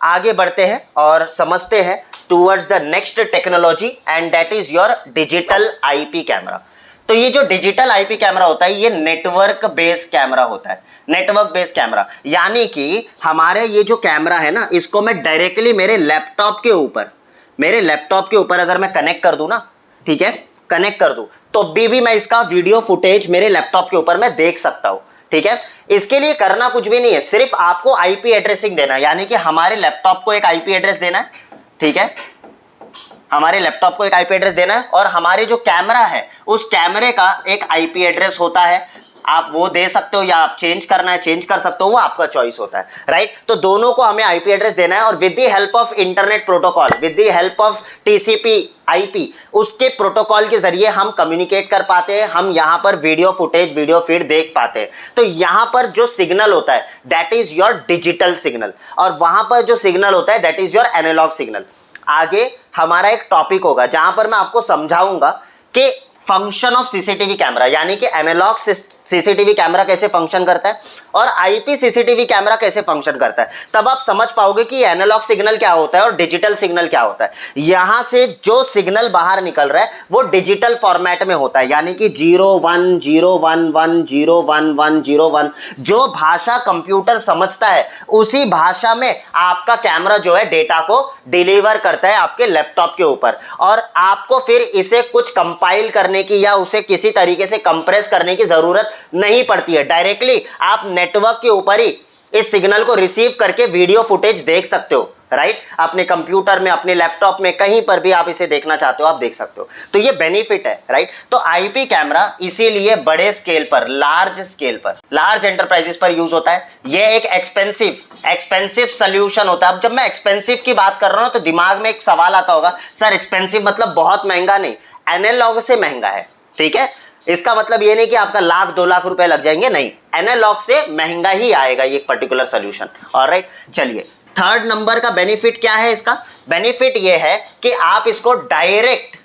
आगे बढ़ते हैं और समझते हैं towards the next technology and that is your digital IP camera. तो ये जो डिजिटल IP कैमरा होता है ये नेटवर्क बेस्ड कैमरा होता है, नेटवर्क बेस्ड कैमरा, यानी कि हमारे ये जो कैमरा है ना, इसको मैं डायरेक्टली मेरे लैपटॉप के ऊपर अगर मैं कनेक्ट कर दूं ना, ठीक है, कनेक्ट कर दूं तो भी मैं इसका वीडियो फुटेज मेरे लैपटॉप के ऊपर मैं देख सकता हूं, ठीक है। इसके लिए करना कुछ भी नहीं है, सिर्फ आपको IP एड्रेसिंग देना है, यानी कि हमारे लैपटॉप को एक IP एड्रेस देना है, ठीक है, हमारे लैपटॉप को एक IP एड्रेस देना है और हमारे जो कैमरा है उस कैमरे का एक IP एड्रेस होता है। आप वो दे सकते हो या आप चेंज करना है चेंज कर सकते हो, वो आपका चॉइस होता है, राइट। तो दोनों को हमें IP एड्रेस देना है और with the help of internet protocol, with the help of TCP/IP, उसके प्रोटोकॉल के जरिए हम कम्युनिकेट कर पाते हैं, हम यहाँ पर वीडियो फुटेज, वीडियो फीड देख पाते हैं। तो यहाँ पर जो सिग्नल होता है that is your digital signal और वहां पर जो सिग्नल होता है that is your analog signal. आगे हमारा एक टॉपिक होगा जहां पर मैं आपको समझाऊंगा कि फंक्शन ऑफ CCTV कैमरा, यानी कि एनालॉग CCTV कैमरा कैसे फंक्शन करता है और IP CCTV कैमरा कैसे फंक्शन करता है। तब आप समझ पाओगे कि एनालॉग सिग्नल क्या होता है और डिजिटल सिग्नल क्या होता है। यहां से जो सिग्नल बाहर निकल रहा है वो डिजिटल फॉर्मेट में होता है, यानी कि 0 1 0 1 1 0 1 1 0 1। जो भाषा कंप्यूटर समझता है उसी भाषा में आपका कैमरा जो है डेटा को डिलीवर करता है आपके लैपटॉप के ऊपर, और आपको फिर इसे कुछ कंपाइल करने की या उसे किसी तरीके से कंप्रेस करने की जरूरत नहीं पड़ती है। डायरेक्टली आप नेटवर्क के ऊपर ही इस सिग्नल को रिसीव करके वीडियो फुटेज देख सकते हो, राइट। अपने कंप्यूटर में, अपने लैपटॉप में, कहीं पर भी आप इसे देखना चाहते हो आप देख सकते हो। तो ये बेनिफिट है, राइट। तो आईपी कैमरा इसीलिए बड़े स्केल पर, लार्ज स्केल पर, लार्ज एंटरप्राइजेस पर यूज होता है। ये एक एक्सपेंसिव सोल्यूशन होता है। अब जब मैं एक्सपेंसिव की बात कर रहा हूं तो दिमाग में एक सवाल आता होगा, सर एक्सपेंसिव मतलब बहुत महंगा? नहीं, एनालॉग से महंगा है, ठीक है। इसका मतलब ये नहीं कि आपका 1,00,000-2,00,000 रुपए लग जाएंगे, नहीं, एनालॉग से महंगा ही आएगा ये पर्टिकुलर सोल्यूशन। ऑलराइट, चलिए थर्ड नंबर का बेनिफिट क्या है इसका? बेनिफिट ये है कि आप इसको डायरेक्ट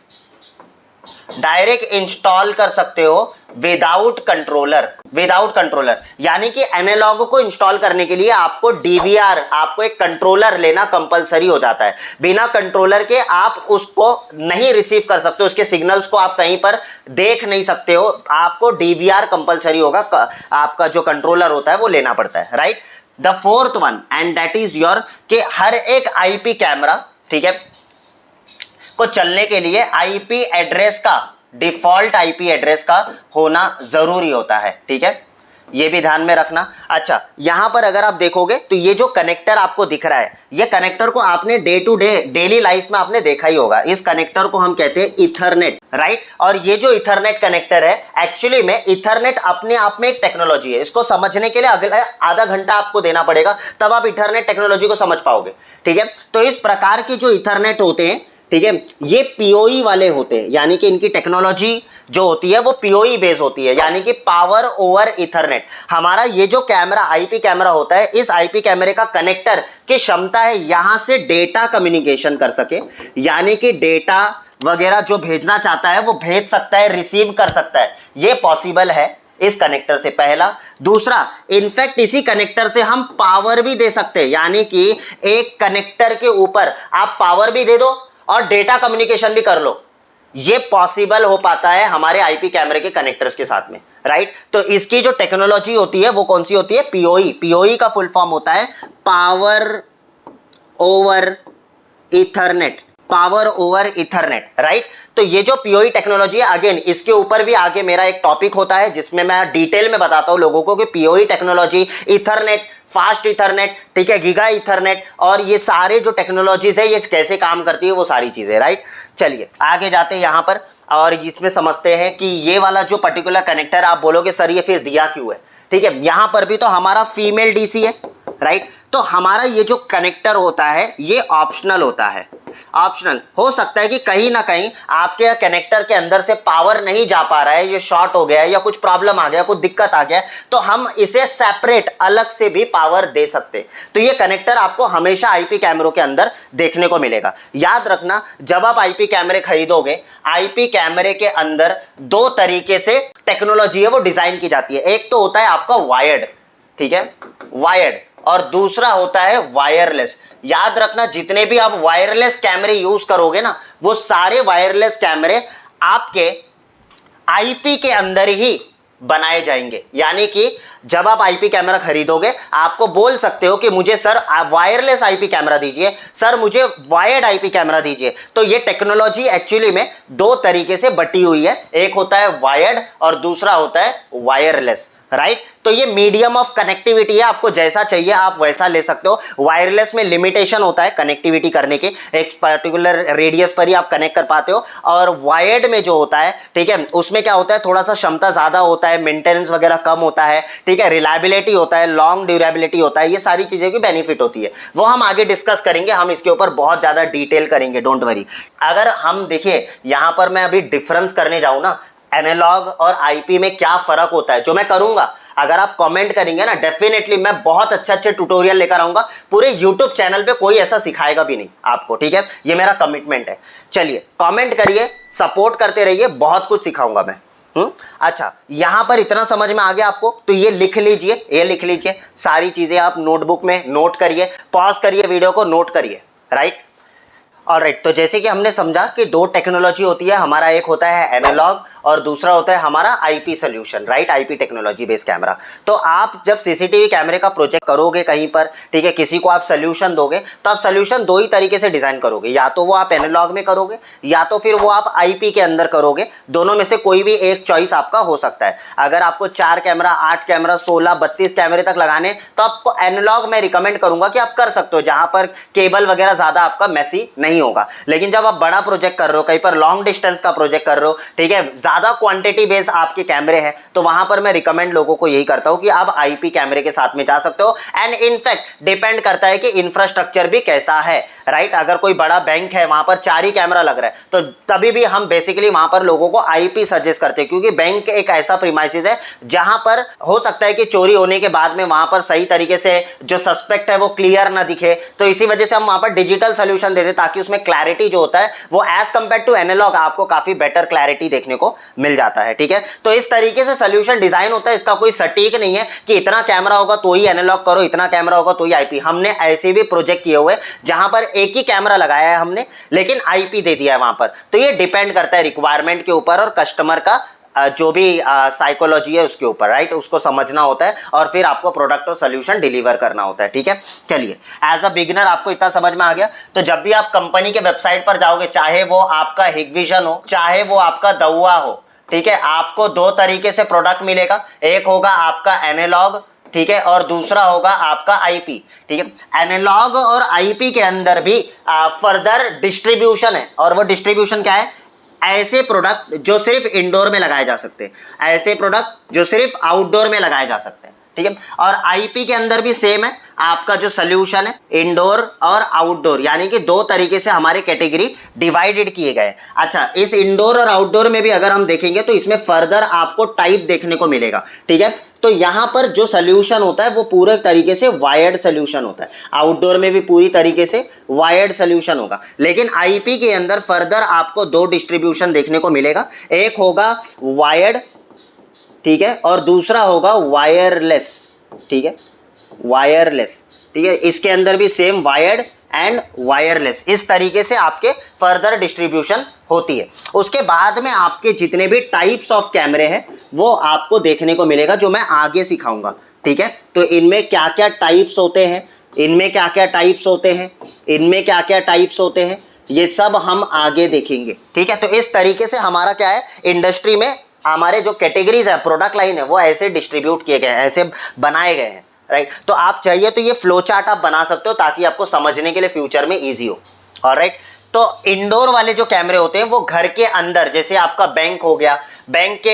इंस्टॉल कर सकते हो विदाउट कंट्रोलर। यानी कि एनालॉग को इंस्टॉल करने के लिए आपको डीवीआर, आपको एक कंट्रोलर लेना कंपलसरी हो जाता है। बिना कंट्रोलर के आप उसको नहीं रिसीव कर सकते, उसके सिग्नल्स को आप कहीं पर देख नहीं सकते हो। आपको डीवीआर कंपलसरी होगा, आपका जो कंट्रोलर होता है वो लेना पड़ता है, right. The fourth one and that is your, कि हर एक आईपी कैमरा, ठीक है, को चलने के लिए आईपी एड्रेस का, डिफॉल्ट आईपी एड्रेस का होना जरूरी होता है, ठीक है, ये भी ध्यान में रखना। अच्छा, यहां पर अगर आप देखोगे तो ये जो कनेक्टर आपको दिख रहा है, ये कनेक्टर को आपने day to day daily life में आपने देखा ही होगा। इस कनेक्टर को हम कहते हैं इथरनेट, राइट। और ये जो इथरनेट कनेक्टर है, एक्चुअली में इथरनेट अपने आप में एक टेक्नोलॉजी है। इसको समझने के लिए अगला आधा घंटा आपको देना पड़ेगा, तब आप इथरनेट टेक्नोलॉजी को समझ पाओगे, ठीक है। तो इस प्रकार के जो इथरनेट होते हैं, ठीक है, ये पीओई वाले होते हैं, यानी कि इनकी टेक्नोलॉजी जो होती है वो पीओई बेस होती है, यानी कि पावर ओवर इथरनेट। हमारा ये जो कैमरा, आईपी कैमरा होता है, इस आईपी कैमरे का कनेक्टर की क्षमता है यहां से डेटा कम्युनिकेशन कर सके, यानी कि डेटा वगैरह जो भेजना चाहता है वो भेज सकता है, रिसीव कर सकता है। ये पॉसिबल है इस कनेक्टर से, पहला। दूसरा, इनफैक्ट इसी कनेक्टर से हम पावर भी दे सकते हैं, यानी कि एक कनेक्टर के ऊपर आप पावर भी दे दो और डेटा कम्युनिकेशन भी कर लो। ये पॉसिबल हो पाता है हमारे आईपी कैमरे के कनेक्टर्स के साथ में, राइट। तो इसकी जो टेक्नोलॉजी होती है वो कौन सी होती है? पीओई। पीओई का फुल फॉर्म होता है power over Ethernet, power over Ethernet, right. तो ये जो पीओई टेक्नोलॉजी है, अगेन इसके ऊपर भी आगे मेरा एक टॉपिक होता है जिसमें मैं डिटेल में बताता हूं लोगों को कि PoE technology, Ethernet, fast Ethernet, ठीक है, गीगा इथरनेट, और ये सारे जो टेक्नोलॉजीज है ये कैसे काम करती है, वो सारी चीजें, राइट। चलिए आगे जाते हैं यहां पर और इसमें समझते हैं कि ये वाला जो पर्टिकुलर कनेक्टर, आप बोलोगे सर ये फिर दिया क्यों है, ठीक है। यहां पर भी तो हमारा फीमेल डीसी है, राइट। तो हमारा ये जो कनेक्टर होता है ये ऑप्शनल होता है। ऑप्शनल हो सकता है कि कहीं ना कहीं आपके कनेक्टर के अंदर से पावर नहीं जा पा रहा है, ये शॉर्ट हो गया है या कुछ प्रॉब्लम आ गया, कुछ दिक्कत आ गया, तो हम इसे सेपरेट अलग से भी पावर दे सकते हैं। तो ये कनेक्टर आपको हमेशा आईपी कैमरों के अंदर देखने को मिलेगा। याद रखना, जब आप आईपी कैमरे खरीदोगे, आईपी कैमरे के अंदर दो तरीके से टेक्नोलॉजी है वो डिजाइन की जाती है। एक तो होता है आपका वायर्ड, ठीक है, वायर्ड, और दूसरा होता है वायरलेस। याद रखना, जितने भी आप वायरलेस कैमरे यूज करोगे ना, वो सारे वायरलेस कैमरे आपके आईपी के अंदर ही बनाए जाएंगे। यानी कि जब आप आईपी कैमरा खरीदोगे, आपको बोल सकते हो कि मुझे सर वायरलेस आईपी कैमरा दीजिए, सर मुझे वायर्ड आईपी कैमरा दीजिए। तो ये टेक्नोलॉजी एक्चुअली में दो तरीके से बटी हुई है, एक होता है वायर्ड और दूसरा होता है वायरलेस, राइट। तो ये मीडियम ऑफ कनेक्टिविटी है, आपको जैसा चाहिए आप वैसा ले सकते हो। वायरलेस में लिमिटेशन होता है कनेक्टिविटी करने के, एक पर्टिकुलर रेडियस पर ही आप कनेक्ट कर पाते हो। और वायर्ड में जो होता है, ठीक है, उसमें क्या होता है, थोड़ा सा क्षमता ज्यादा होता है, मेंटेनेंस वगैरह कम होता है, ठीक है, रिलायबिलिटी होता है, लॉन्ग ड्यूरेबिलिटी होता है, ये सारी चीजें की बेनिफिट होती है। वो हम आगे डिस्कस करेंगे, हम इसके ऊपर बहुत ज्यादा डिटेल करेंगे, डोंट वरी। अगर हम देखिए यहां पर मैं अभी डिफरेंस करने जाऊं ना, एनालॉग और आईपी में क्या फर्क होता है, जो मैं करूंगा, अगर आप कमेंट करेंगे ना, डेफिनेटली मैं बहुत अच्छे ट्यूटोरियल लेकर आऊंगा। पूरे यूट्यूब चैनल पे कोई ऐसा सिखाएगा भी नहीं आपको, ठीक है, ये मेरा कमिटमेंट है। चलिए कमेंट करिए, सपोर्ट करते रहिए, बहुत कुछ सिखाऊंगा मैं। अच्छा, यहां पर इतना समझ में आ गया आपको, तो ये लिख लीजिए, ये लिख लीजिए, सारी चीजें आप नोटबुक में नोट करिए, पॉज करिए वीडियो को, नोट करिए, राइट। ऑलराइट, तो जैसे कि हमने समझा कि दो टेक्नोलॉजी होती है, हमारा एक होता है एनालॉग और दूसरा होता है हमारा IP solution, right, IP technology based camera. तो आप जब सीसीटीवी कैमरे का प्रोजेक्ट करोगे कहीं पर, ठीक है, किसी को आप सोल्यूशन दोगे तो आप सोल्यूशन दो ही तरीके से डिजाइन करोगे, या तो वो आप एनालॉग में करोगे या तो फिर वो आप आईपी के अंदर करोगे। दोनों में से कोई भी एक चॉइस आपका हो सकता है। अगर आपको 4 कैमरा, 8 कैमरा, 16, 32 कैमरे तक लगाने, तो आपको एनालॉग में रिकमेंड करूंगा कि आप कर सकते हो, जहां पर केबल वगैरह ज्यादा आपका मैसी नहीं होगा। लेकिन जब आप बड़ा प्रोजेक्ट कर रहे हो, कहीं पर लॉन्ग डिस्टेंस का प्रोजेक्ट कर रहे हो, ठीक है, ज्यादा क्वांटिटी बेस्ड आपके कैमरे हैं, तो वहां पर मैं रिकमेंड लोगों को यही करता हूं कि आप आईपी कैमरे के साथ में जा सकते हो। एंड इनफैक्ट डिपेंड करता है कि इंफ्रास्ट्रक्चर भी कैसा है, राइट। अगर कोई बड़ा बैंक है, वहां पर 4 ही कैमरा लग रहा है, तो तभी भी हम बेसिकली वहां पर लोगों को आईपी सजेस्ट करते हैं, क्योंकि बैंक एक ऐसा प्रीमाइसिस है जहां पर हो सकता है कि चोरी होने के बाद में वहां पर सही तरीके से जो सस्पेक्ट है वो क्लियर ना दिखे। तो इसी वजह से हम वहां पर डिजिटल सोल्यूशन देते, ताकि उसमें क्लैरिटी जो होता है वो एज कंपेयर टू एनालॉग आपको काफी बेटर क्लैरिटी देखने को मिल जाता है, ठीक है। तो इस तरीके से सोल्यूशन डिजाइन होता है, इसका कोई सटीक नहीं है कि इतना कैमरा होगा तो ही एनालॉग करो, इतना कैमरा होगा तो ही आईपी। हमने ऐसे भी प्रोजेक्ट किए हुए जहां पर एक ही कैमरा लगाया है हमने, लेकिन आईपी दे दिया है वहां पर। तो ये डिपेंड करता है रिक्वायरमेंट के ऊपर और कस्टमर का जो भी साइकोलॉजी है उसके ऊपर, राइट, उसको समझना होता है और फिर आपको प्रोडक्ट और सोल्यूशन डिलीवर करना होता है, ठीक है। चलिए, एज अ बिगिनर आपको इतना समझ में आ गया। तो जब भी आप कंपनी के वेबसाइट पर जाओगे, चाहे वो आपका हिगविजन हो, चाहे वो आपका दउआ हो, ठीक है, आपको दो तरीके से प्रोडक्ट मिलेगा। एक होगा आपका एनालॉग, ठीक है, और दूसरा होगा आपका आईपी, ठीक है। एनालॉग और आईपी के अंदर भी फर्दर डिस्ट्रीब्यूशन है, और वो डिस्ट्रीब्यूशन क्या है? ऐसे प्रोडक्ट जो सिर्फ इंडोर में लगाए जा सकते हैं, ऐसे प्रोडक्ट जो सिर्फ आउटडोर में लगाए जा सकते हैं, ठीक है। और आईपी के अंदर भी सेम है, आपका जो सोल्यूशन है इंडोर और आउटडोर, यानी कि दो तरीके से हमारे कैटेगरी डिवाइडेड किए गए। अच्छा, इस इंडोर और आउटडोर में भी अगर हम देखेंगे तो इसमें फर्दर आपको टाइप देखने को मिलेगा, ठीक है। तो यहां पर जो सोल्यूशन होता है वो पूरे तरीके से वायर्ड सोल्यूशन होता है, आउटडोर में भी पूरी तरीके से वायर्ड सोल्यूशन होगा। लेकिन आईपी के अंदर फर्दर आपको दो डिस्ट्रीब्यूशन देखने को मिलेगा, एक होगा वायर्ड, ठीक है, और दूसरा होगा वायरलेस, ठीक है, वायरलेस, ठीक है। इसके अंदर भी सेम वायर्ड एंड वायरलेस, इस तरीके से आपके फर्दर डिस्ट्रीब्यूशन होती है। उसके बाद में आपके जितने भी टाइप्स ऑफ कैमरे हैं वो आपको देखने को मिलेगा, जो मैं आगे सिखाऊंगा, ठीक है। तो इनमें क्या क्या टाइप्स होते हैं, इनमें क्या क्या टाइप्स होते हैं, इनमें क्या क्या टाइप्स होते हैं, ये सब हम आगे देखेंगे, ठीक है। तो इस तरीके से हमारा क्या है, इंडस्ट्री में हमारे जो कैटेगरीज है, प्रोडक्ट लाइन है, वो ऐसे डिस्ट्रीब्यूट किए गए हैं, ऐसे बनाए गए हैं, राइट। तो आप चाहिए तो ये फ्लो चार्ट आप बना सकते हो, ताकि आपको समझने के लिए फ्यूचर में इजी हो, ऑलराइट। तो इंडोर वाले जो कैमरे होते हैं वो घर के अंदर, जैसे आपका बैंक हो गया, बैंक के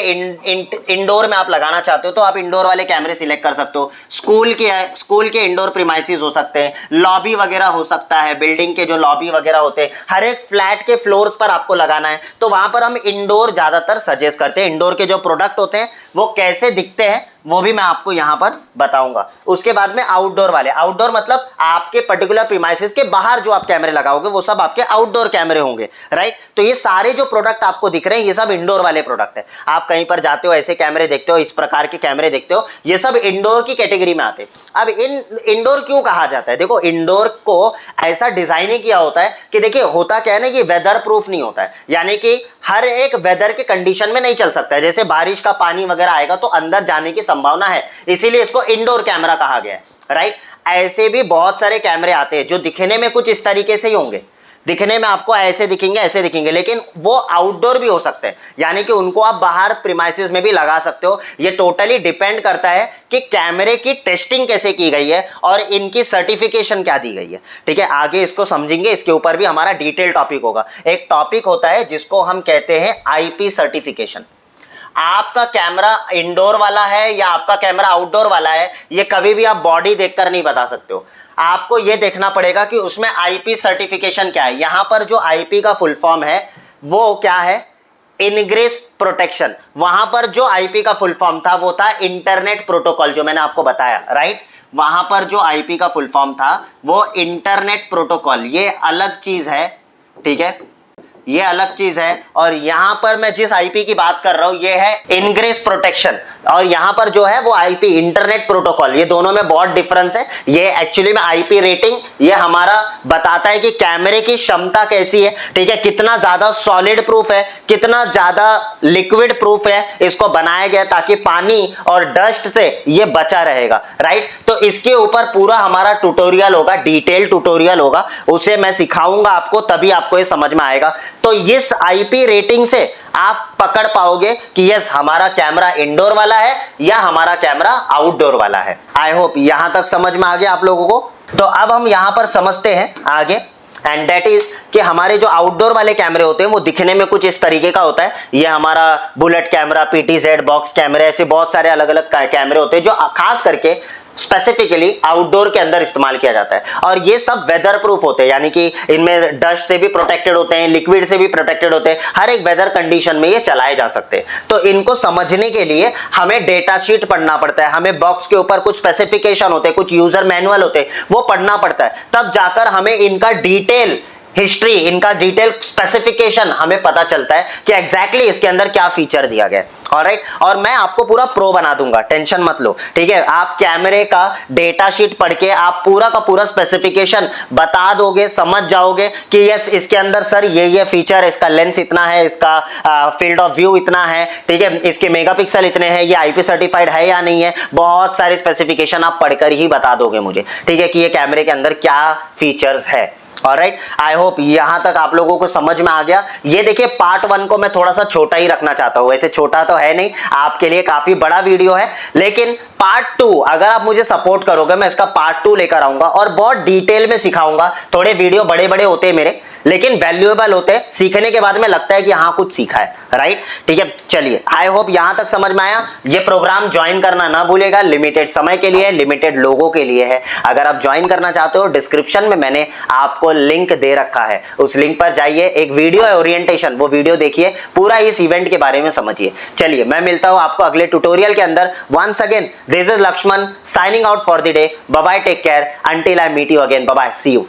इंडोर में आप लगाना चाहते हो तो आप इंडोर वाले कैमरे सिलेक्ट कर सकते हो। स्कूल के इंडोर प्रीमाइसेस हो सकते हैं, लॉबी वगैरह हो सकता है, बिल्डिंग के जो लॉबी वगैरह होते हैं, हर एक फ्लैट के फ्लोर्स पर आपको लगाना है, तो वहां पर हम इंडोर ज्यादातर सजेस्ट करते हैं। इंडोर के जो प्रोडक्ट होते हैं वो कैसे दिखते हैं वो भी मैं आपको यहां पर बताऊंगा। उसके बाद में आउटडोर वाले, आउटडोर मतलब आपके पर्टिकुलर प्रीमाइसेस के बाहर जो आप कैमरे लगाओगे वो सब आपके आउटडोर कैमरे होंगे, राइट। तो ये सारे जो प्रोडक्ट आपको दिख रहे हैं ये सब इंडोर वाले प्रोडक्ट है। आप कहीं पर जाते हो, ऐसे कैमरे देखते हो, इस प्रकार के कैमरे देखते हो, ये सब इंडोर की कैटेगरी में आते हैं। अब इंडोर क्यों कहा जाता है? देखो, इंडोर को ऐसा डिजाइन किया होता है कि देखिए होता क्या है ना, कि वेदर प्रूफ नहीं होता है, यानी कि हर एक वेदर के कंडीशन में नहीं चल सकता है। जैसे बारिश का पानी वगैरह आएगा तो अंदर जाने की संभावना है, इसीलिए इसको इंडोर कैमरा कहा गया है, राइट। ऐसे भी बहुत सारे कैमरे आते हैं जो दिखने में कुछ इस तरीके से ही होंगे, दिखने में आपको ऐसे दिखेंगे, ऐसे दिखेंगे, लेकिन वो आउटडोर भी हो सकते हैं, यानी कि उनको आप बाहर प्रीमाइसेस में भी लगा सकते हो। ये टोटली डिपेंड करता है कि कैमरे की टेस्टिंग कैसे की गई है और इनकी सर्टिफिकेशन क्या दी गई है, ठीक है। आगे इसको समझेंगे, इसके ऊपर भी हमारा डिटेल टॉपिक होगा। एक टॉपिक होता है जिसको हम कहते हैं आईपी सर्टिफिकेशन। आपका कैमरा इंडोर वाला है या आपका कैमरा आउटडोर वाला है, ये कभी भी आप बॉडी देखकर नहीं बता सकते हो। आपको ये देखना पड़ेगा कि उसमें आईपी सर्टिफिकेशन क्या है। यहां पर जो आईपी का फुल फॉर्म है वो क्या है? Ingress protection. वहां पर जो आईपी का फुल फॉर्म था वो था इंटरनेट प्रोटोकॉल, जो मैंने आपको बताया, राइट। वहां पर जो आईपी का फुल फॉर्म था वो इंटरनेट प्रोटोकॉल, ये अलग चीज है, ठीक है। ये अलग चीज है। और यहां पर मैं जिस आईपी की बात कर रहा हूं ये है इनग्रेस प्रोटेक्शन, और यहां पर जो है वो आईपी इंटरनेट प्रोटोकॉल। ये दोनों में बहुत डिफरेंस है। ये एक्चुअली में आईपी रेटिंग ये हमारा बताता है कि कैमरे की क्षमता कैसी है, ठीक है, कितना ज्यादा सॉलिड प्रूफ है, कितना ज्यादा लिक्विड प्रूफ है इसको बनाया गया ताकि पानी और डस्ट से ये बचा रहेगा, राइट। तो इसके ऊपर पूरा हमारा ट्यूटोरियल होगा, डिटेल ट्यूटोरियल होगा, उसे मैं सिखाऊंगा आपको, तभी आपको ये समझ में आएगा। तो इस आईपी रेटिंग से आप पकड़ पाओगे कि यस हमारा कैमरा इंडोर वाला है या हमारा कैमरा आउटडोर वाला है। आई होप यहां तक समझ में आ गया आप लोगों को। तो अब हम यहां पर समझते हैं आगे, एंड दैट इज कि हमारे जो आउटडोर वाले कैमरे होते हैं वो दिखने में कुछ इस तरीके का होता है। ये हमारा बुलेट कैमरा, PTZ बॉक्स कैमरे, ऐसे बहुत सारे अलग अलग कैमरे होते हैं जो खास करके स्पेसिफिकली आउटडोर के अंदर इस्तेमाल किया जाता है। और ये सब वेदर प्रूफ होते हैं, यानी कि इनमें डस्ट से भी प्रोटेक्टेड होते हैं, लिक्विड से भी प्रोटेक्टेड होते हैं, हर एक वेदर कंडीशन में ये चलाए जा सकते हैं। तो इनको समझने के लिए हमें डेटा शीट पढ़ना पड़ता है, हमें बॉक्स के ऊपर कुछ स्पेसिफिकेशन होते हैं, कुछ यूजर मैनुअल होते हैं, वो पढ़ना पड़ता है, तब जाकर हमें इनका डिटेल हिस्ट्री, इनका डिटेल स्पेसिफिकेशन हमें पता चलता है कि एग्जैक्टली इसके अंदर क्या फीचर दिया गया है। ऑलराइट, और मैं आपको पूरा प्रो बना दूंगा, टेंशन मत लो, ठीक है। आप कैमरे का डेटा शीट पढ़ के आप पूरा का पूरा स्पेसिफिकेशन बता दोगे, समझ जाओगे कि यस इसके अंदर सर ये फीचर, इसका लेंस इतना है, इसका फील्ड ऑफ व्यू इतना है, ठीक है, इसके मेगापिक्सल इतने हैं, ये आईपी सर्टिफाइड है या नहीं है, बहुत सारे स्पेसिफिकेशन आप पढ़कर ही बता दोगे मुझे, ठीक है, कि ये कैमरे के अंदर क्या फीचर्स है। ऑलराइट, आई होप यहां तक आप लोगों को समझ में आ गया। ये देखिए पार्ट 1 को मैं थोड़ा सा छोटा ही रखना चाहता हूं, वैसे छोटा तो है नहीं, आपके लिए काफी बड़ा वीडियो है, लेकिन पार्ट 2 अगर आप मुझे सपोर्ट करोगे मैं इसका पार्ट 2 लेकर आऊंगा और बहुत डिटेल में सिखाऊंगा। थोड़े वीडियो बड़े बड़े होते हैं मेरे, लेकिन वैल्यूएबल होते हैं, सीखने के बाद में लगता है कि हाँ कुछ सीखा है, राइट, ठीक है। चलिए, आई होप यहां तक समझ में आया। ये प्रोग्राम ज्वाइन करना ना भूलेगा, लिमिटेड समय के लिए, लिमिटेड लोगों के लिए है। अगर आप ज्वाइन करना चाहते हो, डिस्क्रिप्शन में मैंने आपको लिंक दे रखा है, उस लिंक पर जाइए, एक वीडियो है ओरिएंटेशन, वो वीडियो देखिए, पूरा इस इवेंट के बारे में समझिए। चलिए, मैं मिलता हूं आपको अगले ट्यूटोरियल के अंदर। Once again this is Lakshman signing out for the day. Bye bye, take care, until I meet you again, bye bye, see you.